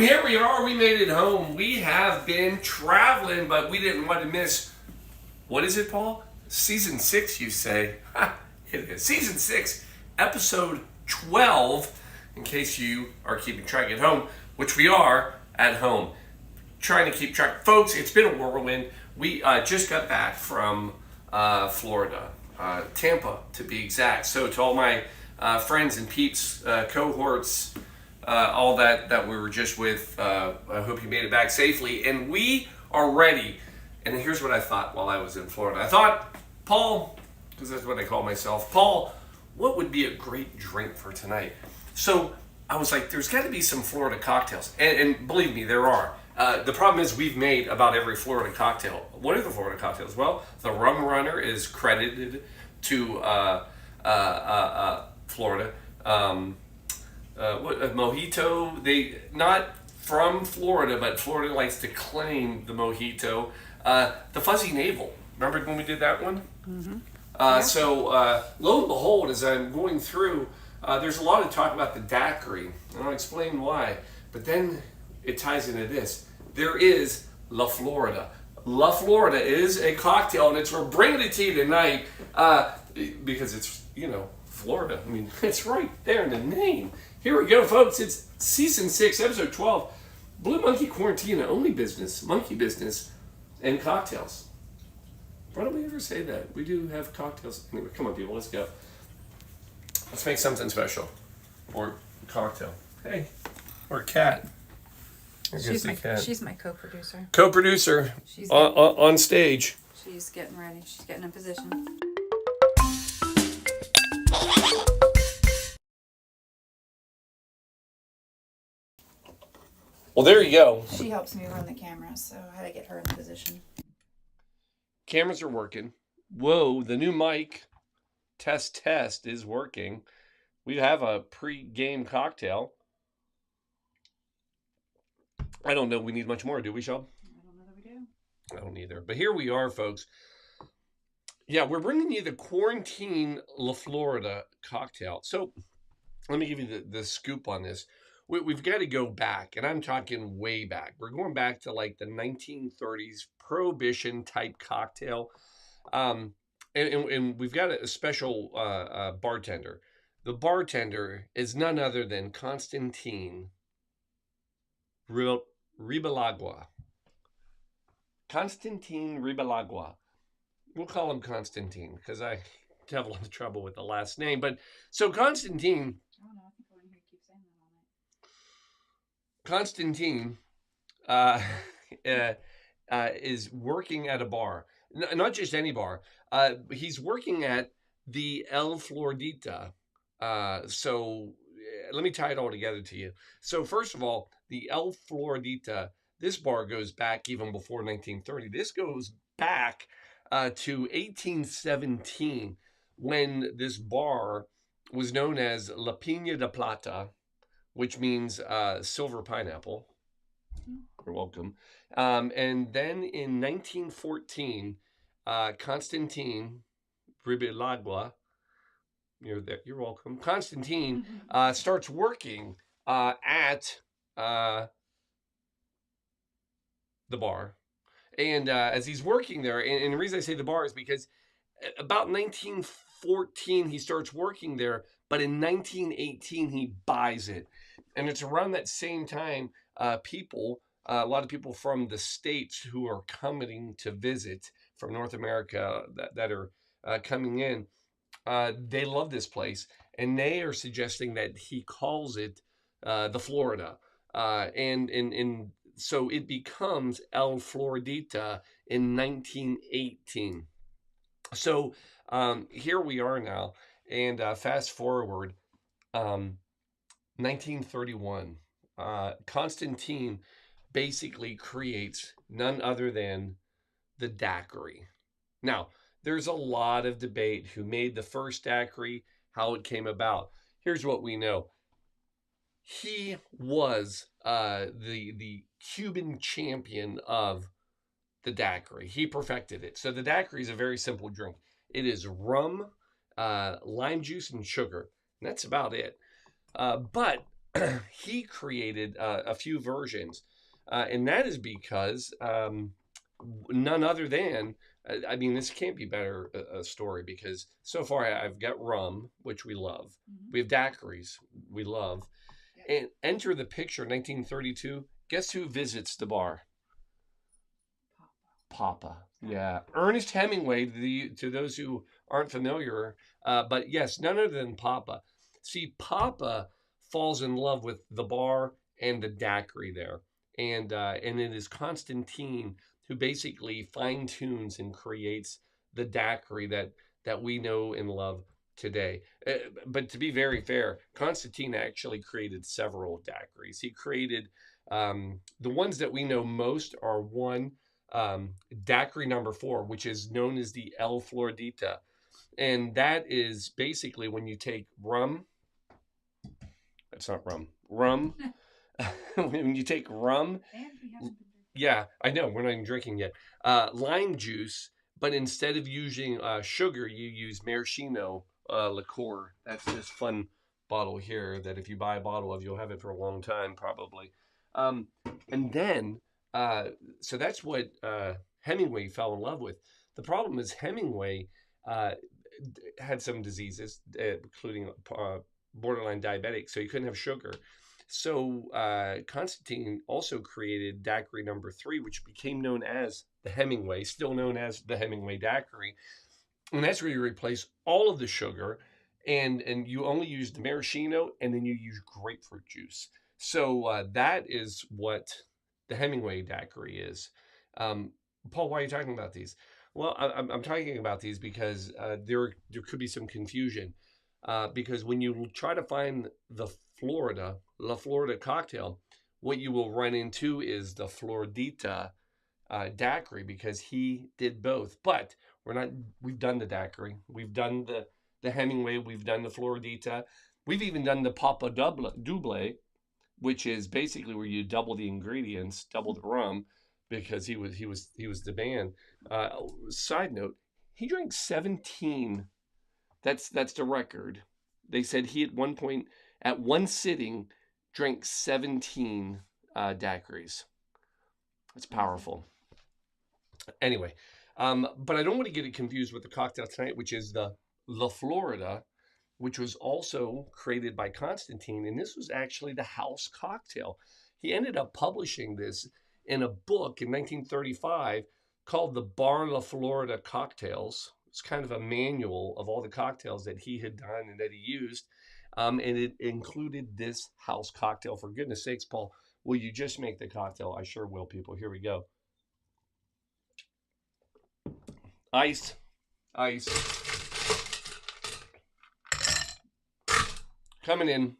here we are. We made it home. We have been traveling, but we didn't want to miss. What is it, Paul? Season 6, you say? It is. Season 6, episode 12, in case you are keeping track at home, which we are at home. Trying to keep track. Folks, it's been a whirlwind. We just got back from Florida, Tampa to be exact. So to all my friends and peeps, cohorts, all that we were just with, I hope you made it back safely. And we are ready. And here's what I thought while I was in Florida. I thought, Paul, because that's what I call myself, Paul, what would be a great drink for tonight? So I was like, there's got to be some Florida cocktails. And believe me, there are. The problem is we've made about every Florida cocktail. What are the Florida cocktails? Well, the Rum Runner is credited to Florida. Mojito, they not from Florida, but Florida likes to claim the mojito. The Fuzzy Navel. Remember when we did that one? Mm-hmm. So lo and behold, as I'm going through, there's a lot of talk about the daiquiri, and I'll explain why. But then it ties into this. There is La Florida. La Florida is a cocktail, and we're bringing it to you tonight because it's, Florida. I mean, it's right there in the name. Here we go, folks. It's season 6, episode 12. Blue Monkey Quarantina, only business, monkey business, and cocktails. Why don't we ever say that? We do have cocktails. Anyway, come on, people, let's go. Let's make something special. Or cocktail. Hey, or a cat. She's my co-producer. Co-producer on stage. She's getting ready. She's getting in position. Well, there you go. She helps me run the camera, so I had to get her in position. Cameras are working. Whoa, the new mic test is working. We have a pre-game cocktail. I don't know we need much more, do we, Sean? I don't know that we do. I don't either. But here we are, folks. Yeah, we're bringing you the Quarantine La Florida cocktail. So let me give you the scoop on this. We've got to go back, and I'm talking way back. We're going back to like the 1930s prohibition type cocktail. And we've got a special bartender. The bartender is none other than Constantine Ribalagua. Constantine Ribalagua. We'll call him Constantine because I have a lot of trouble with the last name. But so Constantine. I don't know. I think I want to hear you keep saying that all night. Constantine is working at a bar. Not just any bar. He's working at the El Floridita. So let me tie it all together to you. So first of all, the El Floridita, this bar goes back even before 1930. This goes back to 1817 when this bar was known as La Piña de Plata, which means silver pineapple. You're welcome. And then in 1914, Constantine Ribalagua, you're welcome. Constantine starts working at the bar. And as he's working there, and the reason I say the bar is because about 1914, he starts working there, but in 1918, he buys it. And it's around that same time, a lot of people from the States who are coming to visit from North America that are coming in, they love this place. And they are suggesting that he calls it the Florida. And so it becomes El Floridita in 1918. So here we are now, and fast forward, 1931. Constantine basically creates none other than the daiquiri. Now, there's a lot of debate who made the first daiquiri, how it came about. Here's what we know. He was the Cuban champion of the daiquiri. He perfected it. So the daiquiri is a very simple drink. It is rum, lime juice, and sugar. And that's about it. But he created a few versions, and that is because none other than I mean, this can't be better a story because so far I've got rum, which we love. Mhm. We have daiquiris, we love. Yeah. And enter the picture, 1932. Guess who visits the bar? Papa. Yeah. Ernest Hemingway, to those who aren't familiar, but yes, none other than Papa. See, Papa falls in love with the bar and the daiquiri there. And it is Constantine who basically fine tunes and creates the daiquiri that we know and love today. But to be very fair, Constantine actually created several daiquiris. He created the ones that we know most are one daiquiri number 4, which is known as the El Floridita. And that is basically when you take rum, that's not rum, rum, when you take rum, And we haven't been drinking. yeah, I know, we're not even drinking yet, lime juice, but instead of using sugar, you use maraschino liqueur. That's this fun bottle here that if you buy a bottle of, you'll have it for a long time, probably. Um, and then, so that's what Hemingway fell in love with. The problem is Hemingway uh, had some diseases, including borderline diabetic, so he couldn't have sugar. So Constantine also created daiquiri number 3, which became known as the Hemingway, still known as the Hemingway daiquiri. And that's where you replace all of the sugar and you only use the maraschino and then you use grapefruit juice. So that is what the Hemingway daiquiri is. Um, Paul, why are you talking about these? Well, I'm talking about these because there could be some confusion. Because when you try to find the La Florida cocktail, what you will run into is the Floridita daiquiri because he did both. But we're not. We've done the daiquiri. We've done the Hemingway. We've done the Floridita. We've even done the Papa Double, which is basically where you double the ingredients, double the rum, because he was the man. Side note: he drank 17. That's the record. They said he at one point, at one sitting, drank 17 daiquiris. That's powerful. Anyway, but I don't want to get it confused with the cocktail tonight, which is the La Florida, which was also created by Constantine, and this was actually the house cocktail. He ended up publishing this in a book in 1935 called the Bar La Florida Cocktails. It's kind of a manual of all the cocktails that he had done and that he used, and it included this house cocktail. For goodness sakes, Paul, will you just make the cocktail? I sure will, people. Here we go. Ice, ice. Coming in.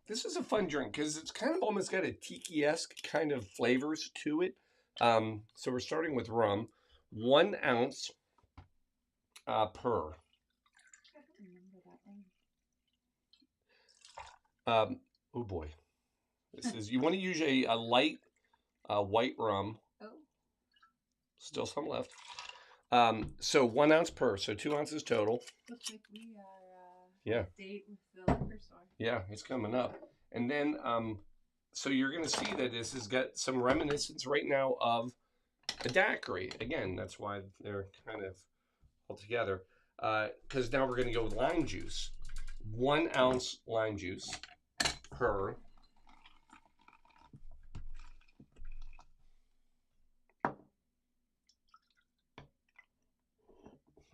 This is a fun drink because it's kind of almost got a tiki-esque kind of flavors to it. So we're starting with rum. 1 ounce per. Oh boy. This is, you want to use a light white rum. Oh. Still some left. So 1 ounce per, so 2 ounces total. Looks like we are Yeah. date with the liquor store. Yeah, it's coming up. And then, so you're going to see that this has got some reminiscence right now of a daiquiri. Again, that's why they're kind of all together. Because now we're going to go with lime juice. 1 ounce lime juice per.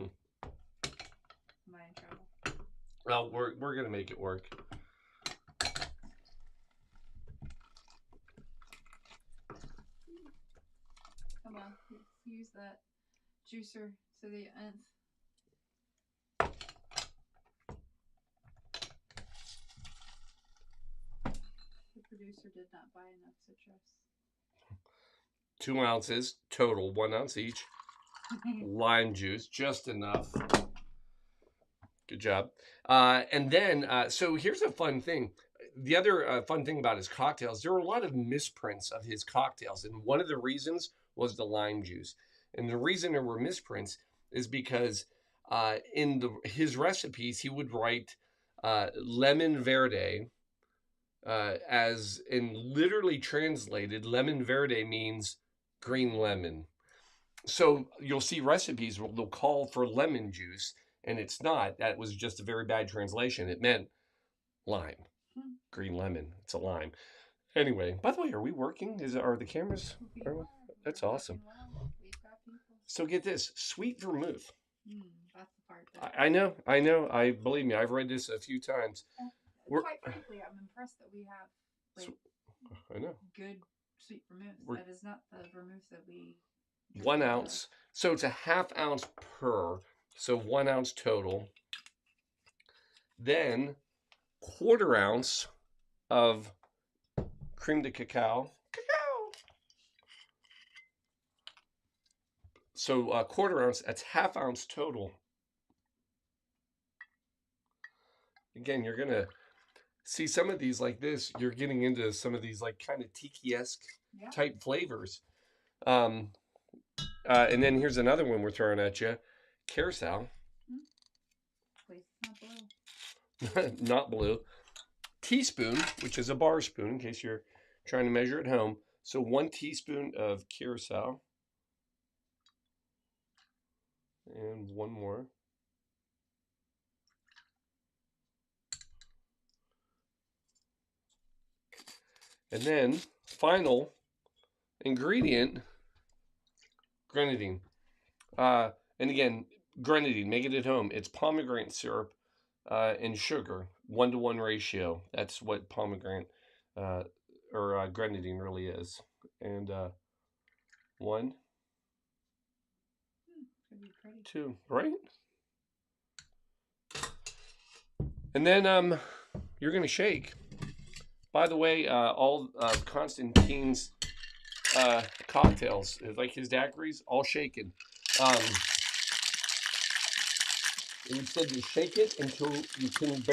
Am I in trouble? Well, we're going to make it work. Come on, use that juicer to the nth. The producer did not buy enough citrus. 2 ounces total, 1 ounce each. Lime juice, just enough. Good job. And then, so here's a fun thing. The other fun thing about his cocktails, there were a lot of misprints of his cocktails. And one of the reasons was the lime juice. And the reason there were misprints is because in his recipes, he would write lemon verde, as in literally translated, lemon verde means green lemon. So you'll see recipes where they'll call for lemon juice, and it's not. That was just a very bad translation. It meant lime, green lemon. It's a lime. Anyway, by the way, are we working? Are the cameras? That's awesome. So get this, sweet vermouth. That's the part. That I know, I know. I believe me. I've read this a few times. quite frankly, I'm impressed that we have like I know good sweet vermouth. That is not the vermouth that we. 1 ounce. So it's a ½ ounce per. So 1 ounce total. Then 1/4 ounce of creme de cacao. So 1/4 ounce. That's ½ ounce total. Again, you're gonna see some of these like this. You're getting into some of these like kind of tiki-esque type flavors. And then here's another one we're throwing at you, Curacao. Please, not blue. Not blue. Teaspoon, which is a bar spoon, in case you're trying to measure at home. So 1 teaspoon of Curacao. And one more. And then, final ingredient, Grenadine. And again, Grenadine, make it at home. It's pomegranate syrup and sugar, 1-to-1 ratio. That's what pomegranate or Grenadine really is. And 1, 2, right? And then you're gonna shake. By the way, all Constantine's cocktails, like his daiquiris, all shaken. It said to shake it until you can't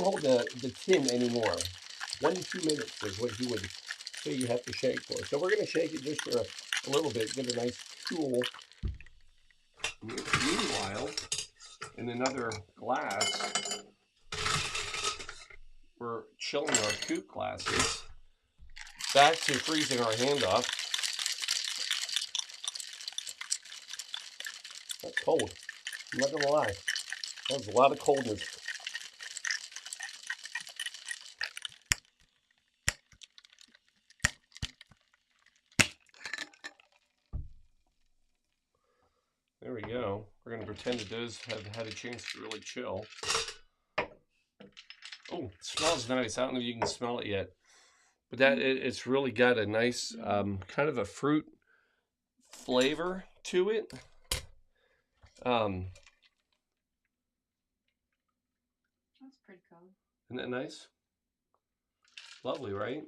hold the tin anymore. 1 to 2 minutes is what he would say you have to shake for. So we're going to shake it just for a little bit, get a nice cool. Meanwhile, in another glass, we're chilling our coupe glasses. Back to freezing our hand off. That's cold. I'm not gonna lie. That was a lot of coldness. There we go. We're gonna pretend it does have had a chance to really chill. Oh, it smells nice. I don't know if you can smell it yet, but it's really got a nice kind of a fruit flavor to it. That's pretty cool. Isn't that nice? Lovely, right?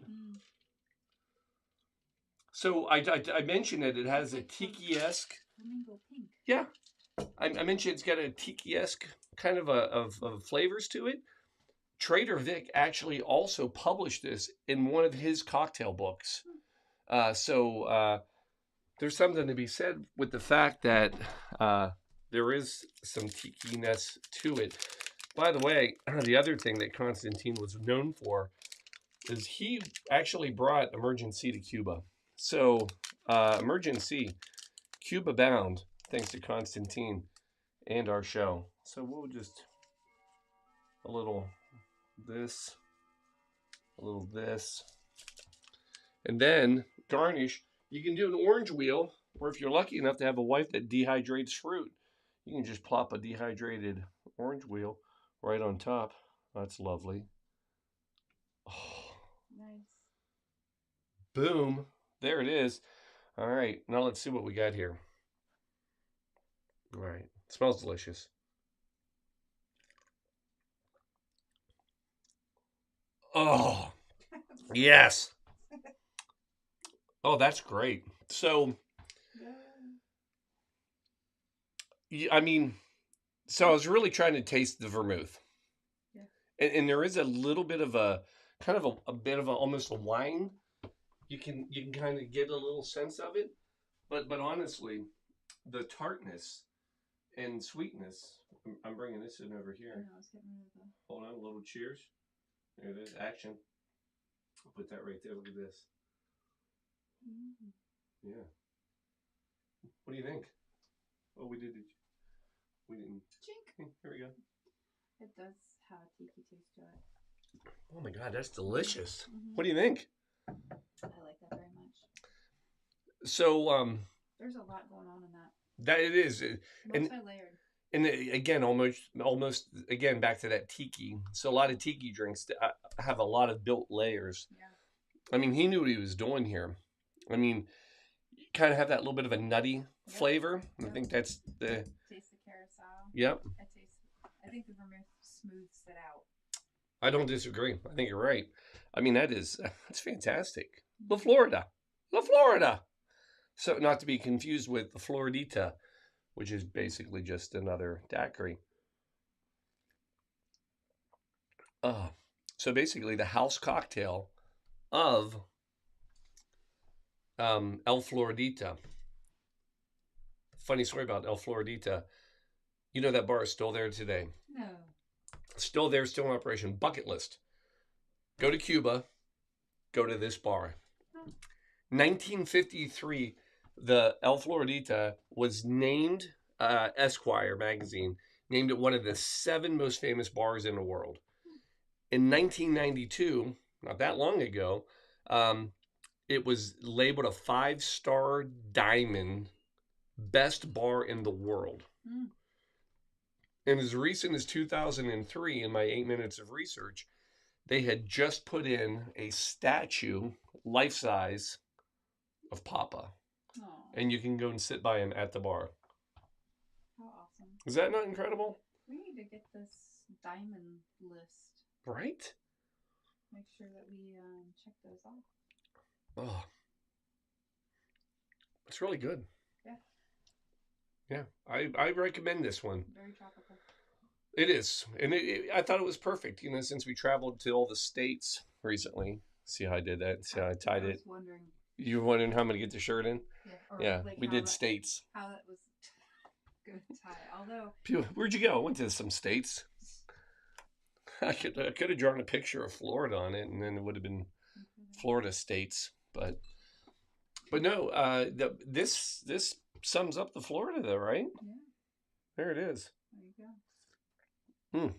So I mentioned that it has a tiki-esque. Flamingo pink. Yeah, I mentioned it's got a tiki-esque kind of flavors to it. Trader Vic actually also published this in one of his cocktail books. So there's something to be said with the fact that there is some tiki-ness to it. By the way, the other thing that Constantine was known for is he actually brought Emergency to Cuba. So Emergency, Cuba bound, thanks to Constantine and our show. So we'll just a little this, a little this, and then garnish. You can do an orange wheel, or if you're lucky enough to have a wife that dehydrates fruit, you can just plop a dehydrated orange wheel right on top. That's lovely. Oh. Nice. Boom. There it is. All right. Now let's see what we got here. All right. It smells delicious. Oh, yes. Oh, that's great. So, I mean, so I was really trying to taste the vermouth. Yeah. And there is a little bit of a kind of a bit of almost a wine. You can kind of get a little sense of it, but honestly, the tartness and sweetness. I'm bringing this in over here. I know, I was getting rid of that. Hold on, a little cheers. There it is. Action. I'll put that right there. Look at this. Yeah. What do you think? Oh, we didn't. Chink. Here we go. It does have a tiki taste to it. Oh my God, that's delicious. What do you think? I like that very much. So, there's a lot going on in that. that it is, Multi-layered. and again, almost again back to that tiki. So a lot of tiki drinks have a lot of built layers. Yeah. I mean, he knew what he was doing here. I mean, you kind of have that little bit of a nutty flavor. Yep. I think that's the taste the Curacao. Yep. I think the vermouth smooths it out. I don't disagree. I think you're right. I mean, that's fantastic. La Florida. So not to be confused with the Floridita, which is basically just another daiquiri. So basically the house cocktail of El Floridita. Funny story about El Floridita. You know that bar is still there today. No. Still there, still in operation. Bucket list. Go to Cuba. Go to this bar. 1953, the El Floridita was named, Esquire magazine, named it one of the 7 most famous bars in the world. In 1992, not that long ago, it was labeled a 5-star diamond best bar in the world. And as recent as 2003, in my 8 minutes of research, they had just put in a statue, life-size, of Papa. Aww. And you can go and sit by him at the bar. How awesome. Is that not incredible? We need to get this diamond list. Right? Make sure that we check those off. Oh. It's really good. Yeah. Yeah. I recommend this one. Very tropical. It is. And I thought it was perfect, since we traveled to all the states recently. See how I did that? See how I tied it? I was wondering. You were wondering how I'm going to get the shirt in? Yeah. We did states. How that was good tie. Although. Where'd you go? I went to some states. I could have drawn a picture of Florida on it, and then it would have been Florida states. But no, this sums up the Florida, though, right? Yeah. There it is. There you go.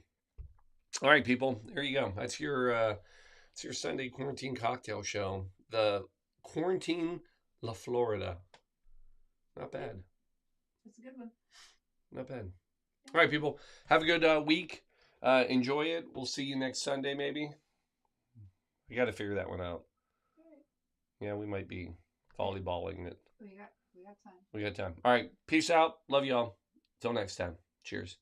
All right, people. There you go. That's your Sunday quarantine cocktail show. The Quarantine La Florida. Not bad. It's a good one. Not bad. All right, people. Have a good week. Enjoy it. We'll see you next Sunday, maybe. We got to figure that one out. Right. Yeah, we might be volleyballing it. We got time. We got time. All right. Peace out. Love y'all. Till next time. Cheers.